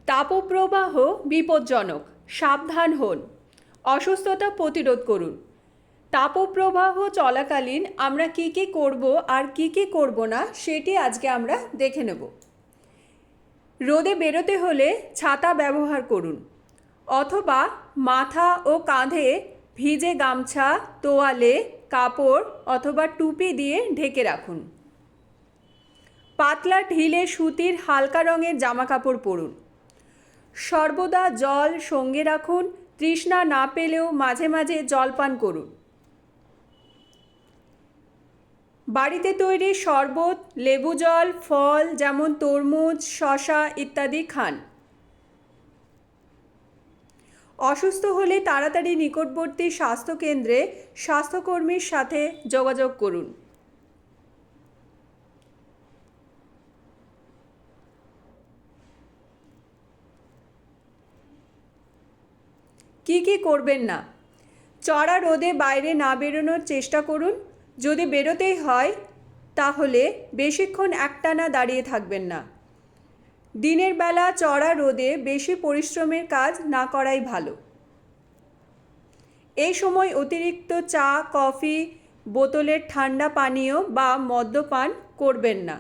তাপপ্রবাহ বিপজ্জনক, সাবধান হন। অসুস্থতা প্রতিরোধ করুন। তাপপ্রবাহ চলাকালীন আমরা কি কি করব আর কি কি করব না সেটি আজকে আমরা দেখে নেব। রোদে বেরোতে হলে ছাতা ব্যবহার করুন, অথবা মাথা ও কাঁধে ভিজে গামছা, তোয়ালে, কাপড় অথবা টুপি দিয়ে ঢেকে রাখুন। পাতলা ঢিলে সুতির হালকা রঙের জামাকাপড় পরুন। সর্বদা জল সঙ্গে রাখুন। তৃষ্ণা না পেলেও মাঝে মাঝে জল পান করুন। বাড়িতে তৈরি শরবত, লেবু জল, ফল যেমন তরমুজ, শসা ইত্যাদি খান। অসুস্থ হলে তাড়াতাড়ি নিকটবর্তী স্বাস্থ্যকেন্দ্রে স্বাস্থ্যকর্মীর সাথে যোগাযোগ করুন। কি কি করবেন না? চড়া রোদে বাইরে না বেরোনোর চেষ্টা করুন। যদি বেরোতেই হয় তাহলে বেশিক্ষণ একটানা দাঁড়িয়ে থাকবেন না। দিনের বেলা চড়া রোদে বেশি পরিশ্রমের কাজ না করাই ভালো। এই সময় অতিরিক্ত চা, কফি, বোতলের ঠান্ডা পানীয় বা মদ্যপান করবেন না।